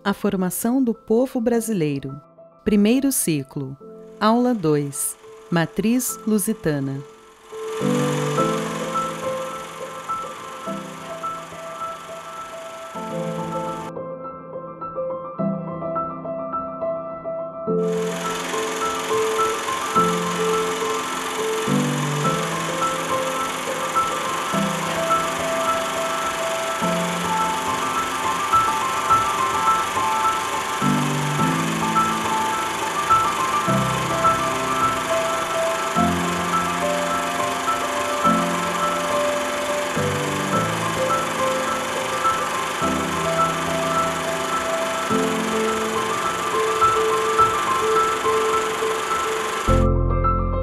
A formação do povo brasileiro. Primeiro ciclo. Aula 2. Matriz lusitana.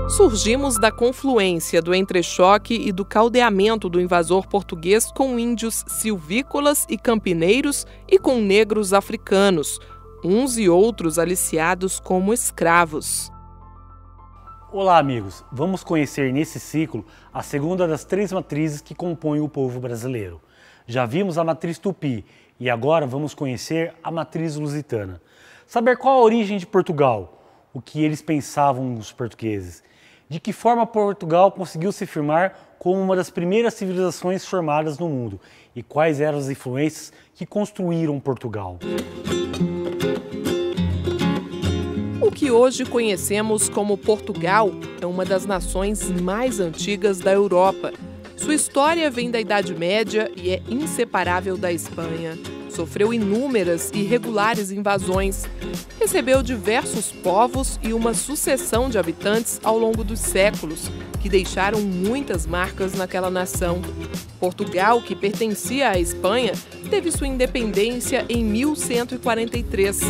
Surgimos da confluência do entrechoque e do caldeamento do invasor português com índios silvícolas e campineiros e com negros africanos, uns e outros aliciados como escravos. Olá, amigos! Vamos conhecer nesse ciclo a segunda das 3 matrizes que compõem o povo brasileiro. Já vimos a matriz tupi e agora vamos conhecer a matriz lusitana. Saber qual a origem de Portugal, o que eles pensavam os portugueses. De que forma Portugal conseguiu se firmar como uma das primeiras civilizações formadas no mundo e quais eram as influências que construíram Portugal. O que hoje conhecemos como Portugal é uma das nações mais antigas da Europa. Sua história vem da Idade Média e é inseparável da Espanha. Sofreu inúmeras e irregulares invasões, recebeu diversos povos e uma sucessão de habitantes ao longo dos séculos, que deixaram muitas marcas naquela nação. Portugal, que pertencia à Espanha, teve sua independência em 1143.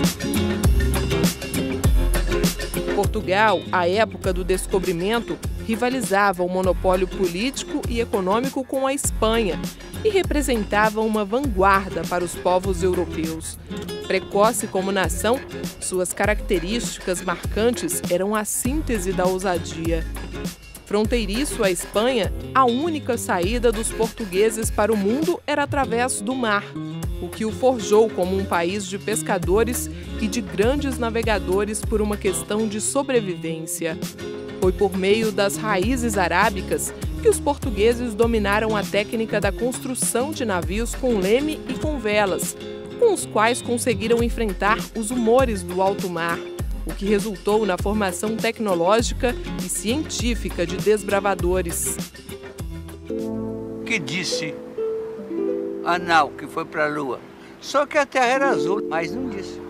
Portugal, à época do descobrimento, rivalizava o monopólio político e econômico com a Espanha e representava uma vanguarda para os povos europeus. Precoce como nação, suas características marcantes eram a síntese da ousadia. Fronteiriço à Espanha, a única saída dos portugueses para o mundo era através do mar, o que o forjou como um país de pescadores e de grandes navegadores por uma questão de sobrevivência. Foi por meio das raízes arábicas que os portugueses dominaram a técnica da construção de navios com leme e com velas, com os quais conseguiram enfrentar os humores do alto mar, o que resultou na formação tecnológica e científica de desbravadores. Que disse Anal que foi para a Lua, só que a Terra era azul, mas não disse.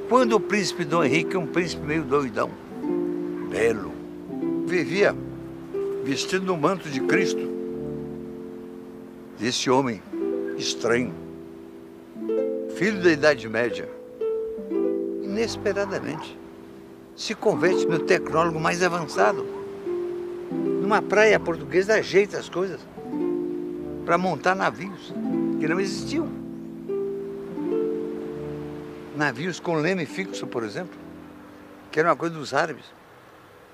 Quando o príncipe Dom Henrique, um príncipe meio doidão, belo, vivia vestido no manto de Cristo, esse homem estranho, filho da Idade Média, inesperadamente se converte no tecnólogo mais avançado. Numa praia portuguesa ajeita as coisas para montar navios que não existiam. Navios com leme fixo, por exemplo, que era uma coisa dos árabes,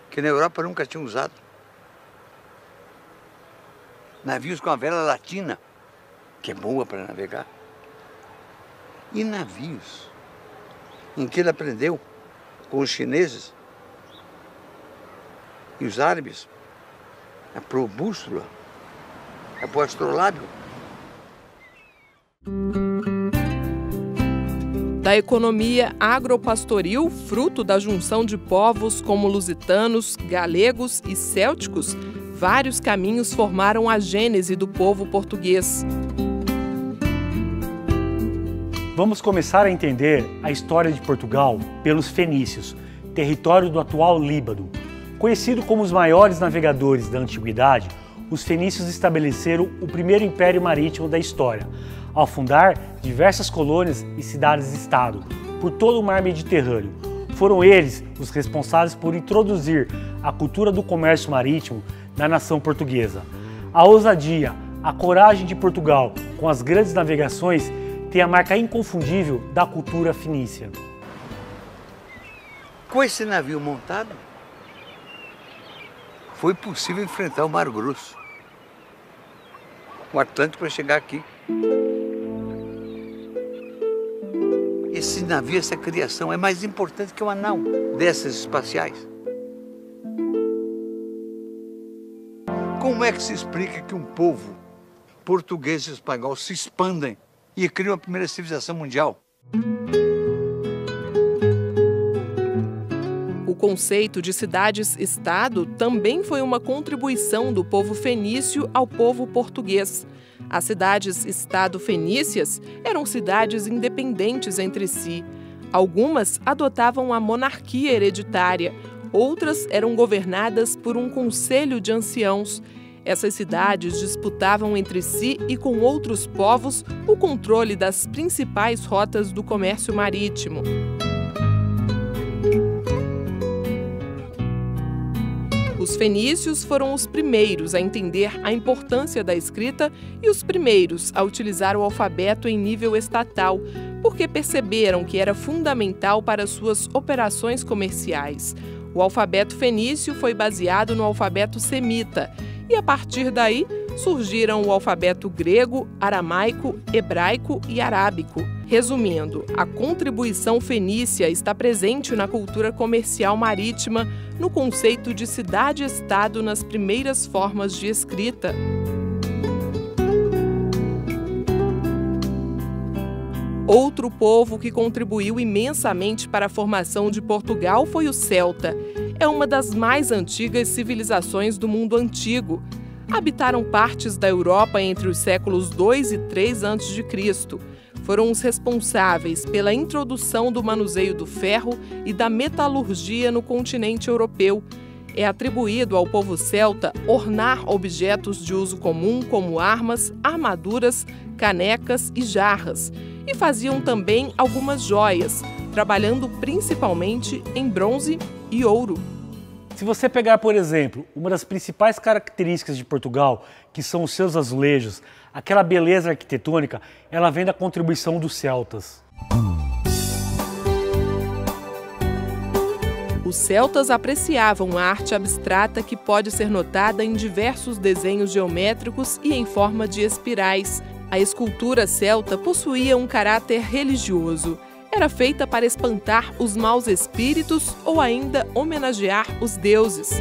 que na Europa nunca tinham usado. Navios com a vela latina, que é boa para navegar. E navios em que ele aprendeu com os chineses e os árabes a pôr bússola, a pôr astrolábio. Da economia agropastoril, fruto da junção de povos como lusitanos, galegos e célticos, vários caminhos formaram a gênese do povo português. Vamos começar a entender a história de Portugal pelos fenícios, território do atual Líbano. Conhecido como os maiores navegadores da antiguidade, os fenícios estabeleceram o primeiro império marítimo da história, ao fundar diversas colônias e cidades-estado por todo o mar Mediterrâneo. Foram eles os responsáveis por introduzir a cultura do comércio marítimo na nação portuguesa. A ousadia, a coragem de Portugal com as grandes navegações tem a marca inconfundível da cultura fenícia. Com esse navio montado, foi possível enfrentar o Mar Grosso, o Atlântico, para chegar aqui. esse navio, essa criação, é mais importante que uma nau dessas espaciais. Como é que se explica que um povo português e espanhol se expandem e criam a primeira civilização mundial? O conceito de cidades-estado também foi uma contribuição do povo fenício ao povo português. As cidades-estado fenícias eram cidades independentes entre si. Algumas adotavam a monarquia hereditária, outras eram governadas por um conselho de anciãos. Essas cidades disputavam entre si e com outros povos o controle das principais rotas do comércio marítimo. Os fenícios foram os primeiros a entender a importância da escrita e os primeiros a utilizar o alfabeto em nível estatal, porque perceberam que era fundamental para suas operações comerciais. O alfabeto fenício foi baseado no alfabeto semita, e a partir daí surgiram o alfabeto grego, aramaico, hebraico e arábico. Resumindo, a contribuição fenícia está presente na cultura comercial marítima, no conceito de cidade-estado nas primeiras formas de escrita. Outro povo que contribuiu imensamente para a formação de Portugal foi o celta. É uma das mais antigas civilizações do mundo antigo. Habitaram partes da Europa entre os séculos 2 e 3 a.C. Foram os responsáveis pela introdução do manuseio do ferro e da metalurgia no continente europeu. É atribuído ao povo celta ornar objetos de uso comum como armas, armaduras, canecas e jarras. E faziam também algumas joias, trabalhando principalmente em bronze e ouro. Se você pegar, por exemplo, uma das principais características de Portugal, que são os seus azulejos, aquela beleza arquitetônica, ela vem da contribuição dos celtas. Os celtas apreciavam a arte abstrata que pode ser notada em diversos desenhos geométricos e em forma de espirais. A escultura celta possuía um caráter religioso. Era feita para espantar os maus espíritos ou ainda homenagear os deuses.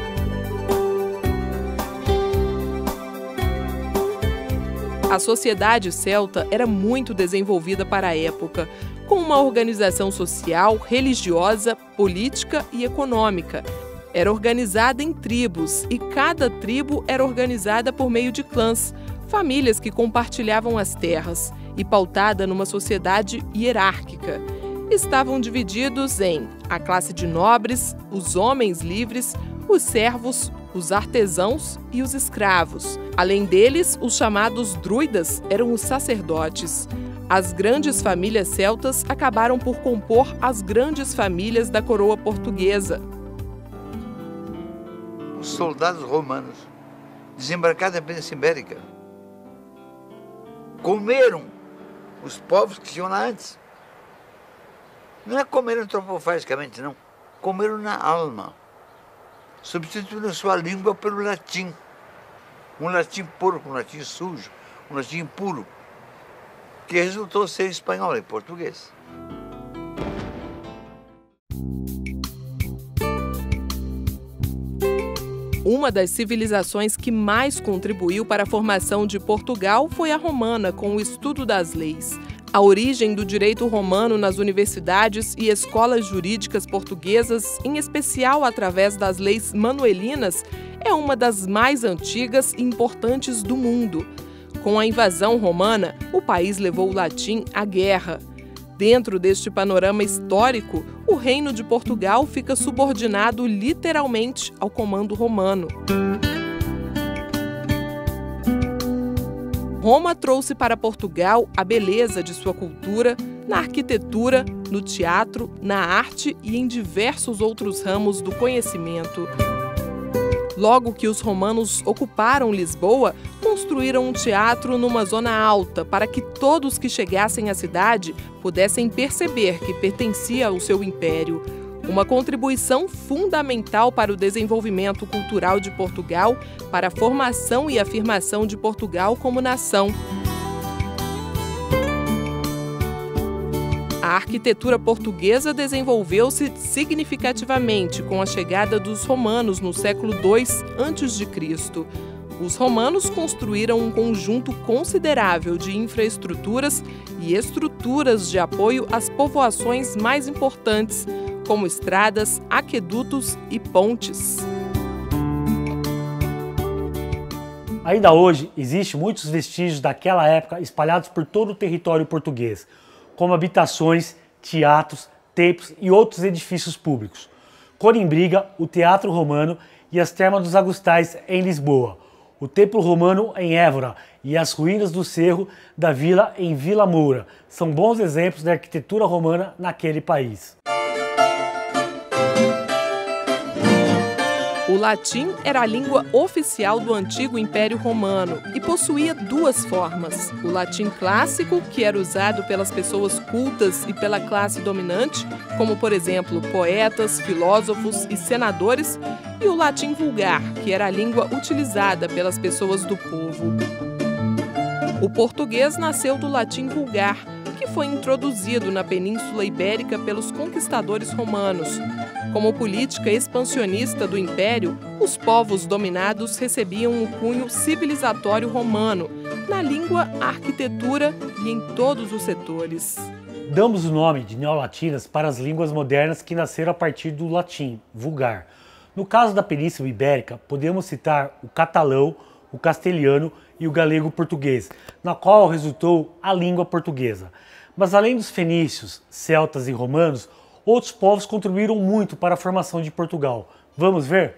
A sociedade celta era muito desenvolvida para a época, com uma organização social, religiosa, política e econômica. Era organizada em tribos e cada tribo era organizada por meio de clãs, famílias que compartilhavam as terras, e pautada numa sociedade hierárquica. Estavam divididos em a classe de nobres, os homens livres, os servos, os artesãos e os escravos. Além deles, os chamados druidas eram os sacerdotes. As grandes famílias celtas acabaram por compor as grandes famílias da coroa portuguesa. Os soldados romanos, desembarcados na Península Ibérica, comeram os povos que tinham lá antes. Não é comeram antropofagicamente, não. Comeram na alma, substituindo a sua língua pelo latim. Um latim porco, um latim sujo, um latim impuro, que resultou ser espanhol e português. Uma das civilizações que mais contribuiu para a formação de Portugal foi a romana, com o estudo das leis. A origem do direito romano nas universidades e escolas jurídicas portuguesas, em especial através das leis manuelinas, é uma das mais antigas e importantes do mundo. Com a invasão romana, o país levou o latim à guerra. Dentro deste panorama histórico, o Reino de Portugal fica subordinado literalmente ao comando romano. Roma trouxe para Portugal a beleza de sua cultura, na arquitetura, no teatro, na arte e em diversos outros ramos do conhecimento. Logo que os romanos ocuparam Lisboa, construíram um teatro numa zona alta para que todos que chegassem à cidade pudessem perceber que pertencia ao seu império. Uma contribuição fundamental para o desenvolvimento cultural de Portugal, para a formação e afirmação de Portugal como nação. A arquitetura portuguesa desenvolveu-se significativamente com a chegada dos romanos no século II a.C. Os romanos construíram um conjunto considerável de infraestruturas e estruturas de apoio às povoações mais importantes, como estradas, aquedutos e pontes. Ainda hoje, existem muitos vestígios daquela época espalhados por todo o território português, como habitações, teatros, templos e outros edifícios públicos. Corimbriga, o Teatro Romano e as Termas dos Agustais em Lisboa, o Templo Romano em Évora e as ruínas do Cerro da Vila em Vila Moura são bons exemplos da arquitetura romana naquele país. O latim era a língua oficial do antigo Império Romano e possuía duas formas: o latim clássico, que era usado pelas pessoas cultas e pela classe dominante, como por exemplo poetas, filósofos e senadores, e o latim vulgar, que era a língua utilizada pelas pessoas do povo. O português nasceu do latim vulgar, que foi introduzido na Península Ibérica pelos conquistadores romanos. Como política expansionista do Império, os povos dominados recebiam o cunho civilizatório romano, na língua, arquitetura e em todos os setores. Damos o nome de neolatinas para as línguas modernas que nasceram a partir do latim, vulgar. No caso da Península Ibérica, podemos citar o catalão, o castelhano e o galego português, na qual resultou a língua portuguesa. Mas além dos fenícios, celtas e romanos, outros povos contribuíram muito para a formação de Portugal. Vamos ver?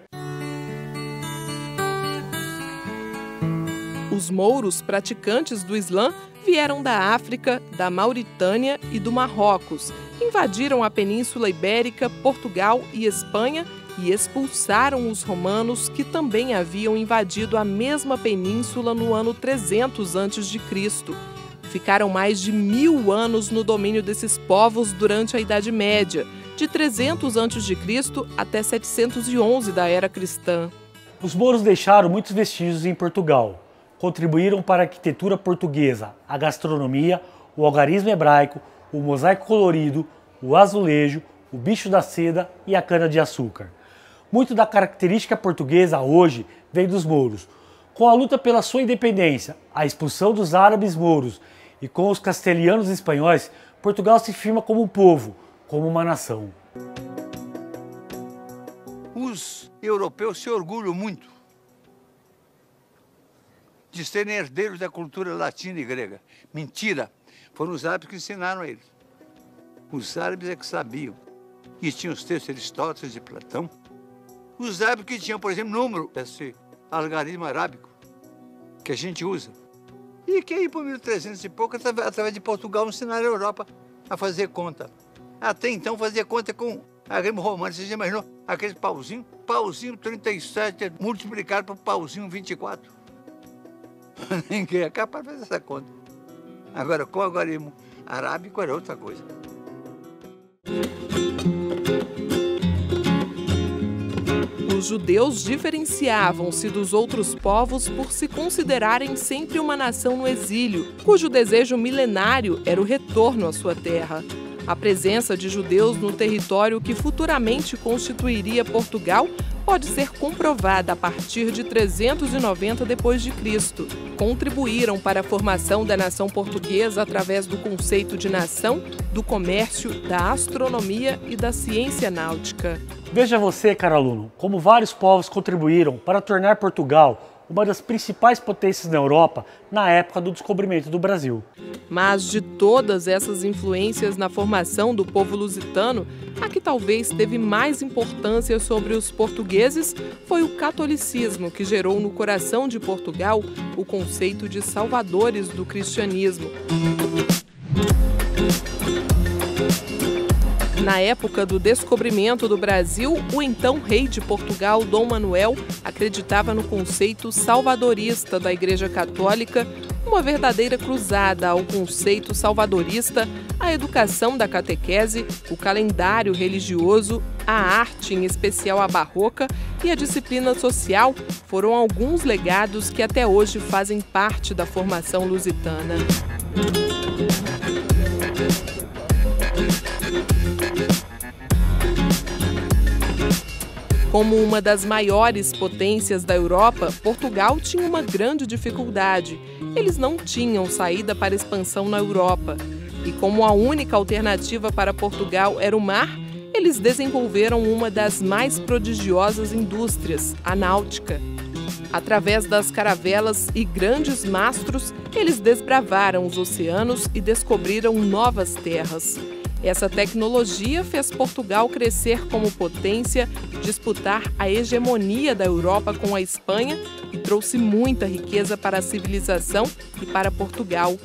Os mouros praticantes do Islã vieram da África, da Mauritânia e do Marrocos, invadiram a Península Ibérica, Portugal e Espanha e expulsaram os romanos, que também haviam invadido a mesma península no ano 300 a.C. Ficaram mais de 1000 anos no domínio desses povos durante a Idade Média, de 300 a.C. até 711 da Era Cristã. Os mouros deixaram muitos vestígios em Portugal. Contribuíram para a arquitetura portuguesa, a gastronomia, o algarismo hebraico, o mosaico colorido, o azulejo, o bicho da seda e a cana-de-açúcar. Muito da característica portuguesa hoje vem dos mouros. Com a luta pela sua independência, a expulsão dos árabes mouros e com os castelhanos e espanhóis, Portugal se firma como um povo, como uma nação. Os europeus se orgulham muito de serem herdeiros da cultura latina e grega. Mentira! Foram os árabes que ensinaram a eles. Os árabes é que sabiam. E tinham os textos de Aristóteles e Platão. Os árabes que tinham, por exemplo, número, esse algarismo arábico, que a gente usa. E que aí, por 1300 e pouco, através de Portugal, ensinaram a Europa a fazer conta. Até então, fazia conta com algarismo romano. Você já imaginou aquele pauzinho? Pauzinho 37 multiplicado por pauzinho 24. Ninguém é capaz de fazer essa conta. Agora, com o algarismo arábico, era outra coisa. Os judeus diferenciavam-se dos outros povos por se considerarem sempre uma nação no exílio, cujo desejo milenário era o retorno à sua terra. A presença de judeus no território que futuramente constituiria Portugal pode ser comprovada a partir de 390 d.C. Contribuíram para a formação da nação portuguesa através do conceito de nação, do comércio, da astronomia e da ciência náutica. Veja você, caro aluno, como vários povos contribuíram para tornar Portugal uma das principais potências na Europa na época do descobrimento do Brasil. Mas de todas essas influências na formação do povo lusitano, a que talvez teve mais importância sobre os portugueses foi o catolicismo, que gerou no coração de Portugal o conceito de salvadores do cristianismo. Na época do descobrimento do Brasil, o então rei de Portugal, Dom Manuel, acreditava no conceito salvadorista da Igreja Católica, uma verdadeira cruzada ao conceito salvadorista, a educação da catequese, o calendário religioso, a arte, em especial a barroca, e a disciplina social foram alguns legados que até hoje fazem parte da formação lusitana. Como uma das maiores potências da Europa, Portugal tinha uma grande dificuldade. Eles não tinham saída para expansão na Europa. E como a única alternativa para Portugal era o mar, eles desenvolveram uma das mais prodigiosas indústrias, a náutica. Através das caravelas e grandes mastros, eles desbravaram os oceanos e descobriram novas terras. Essa tecnologia fez Portugal crescer como potência, disputar a hegemonia da Europa com a Espanha e trouxe muita riqueza para a civilização e para Portugal.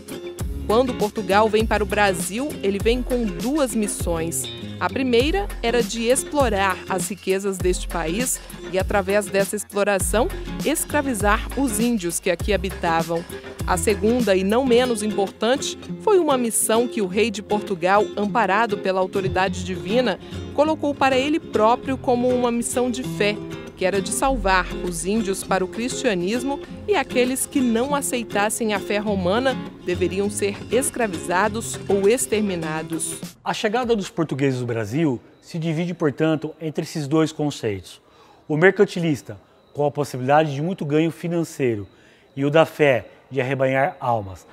Quando Portugal vem para o Brasil, ele vem com duas missões. A primeira era de explorar as riquezas deste país e, através dessa exploração, escravizar os índios que aqui habitavam. A segunda, e não menos importante, foi uma missão que o rei de Portugal, amparado pela autoridade divina, colocou para ele próprio como uma missão de fé, que era de salvar os índios para o cristianismo, e aqueles que não aceitassem a fé romana deveriam ser escravizados ou exterminados. A chegada dos portugueses do Brasil se divide, portanto, entre esses dois conceitos. O mercantilista, com a possibilidade de muito ganho financeiro, e o da fé, de arrebanhar almas.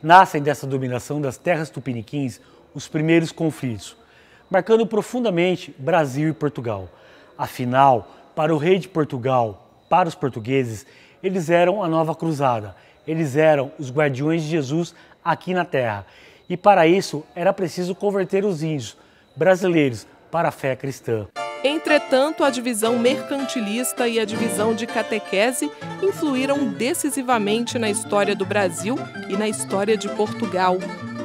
Nascem dessa dominação das terras tupiniquins os primeiros conflitos, marcando profundamente Brasil e Portugal. Afinal, para o rei de Portugal, para os portugueses, eles eram a nova cruzada, eles eram os guardiões de Jesus aqui na terra. E para isso era preciso converter os índios brasileiros para a fé cristã. Entretanto, a divisão mercantilista e a divisão de catequese influíram decisivamente na história do Brasil e na história de Portugal.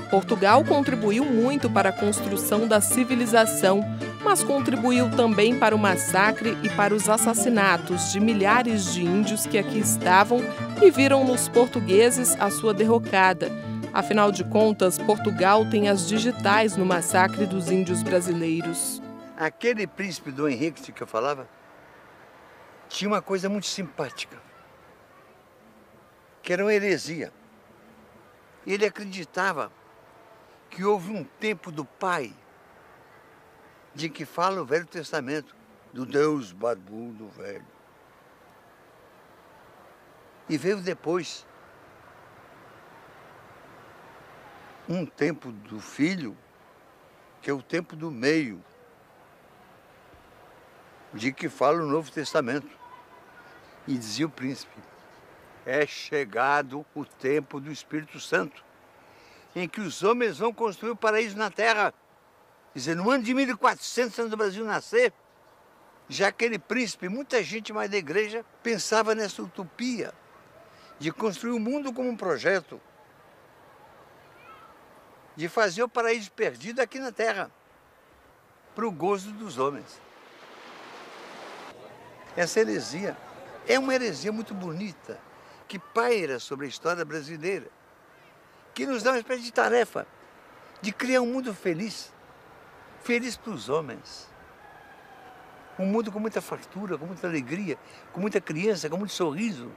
Portugal contribuiu muito para a construção da civilização, mas contribuiu também para o massacre e para os assassinatos de milhares de índios que aqui estavam e viram nos portugueses a sua derrocada. Afinal de contas, Portugal tem as digitais no massacre dos índios brasileiros. Aquele príncipe Dom Henrique que eu falava, tinha uma coisa muito simpática, que era uma heresia. Ele acreditava que houve um tempo do Pai, de que fala o Velho Testamento, do Deus barbudo velho. E veio depois um tempo do Filho, que é o tempo do meio, de que fala o Novo Testamento. E dizia o príncipe, é chegado o tempo do Espírito Santo, em que os homens vão construir o paraíso na terra. Quer dizer, no ano de 1400, antes do Brasil nascer, já aquele príncipe, muita gente mais da igreja, pensava nessa utopia de construir o mundo como um projeto, de fazer o paraíso perdido aqui na terra, para o gozo dos homens. Essa heresia é uma heresia muito bonita, que paira sobre a história brasileira, que nos dá uma espécie de tarefa de criar um mundo feliz, feliz para os homens. Um mundo com muita fartura, com muita alegria, com muita criança, com muito sorriso.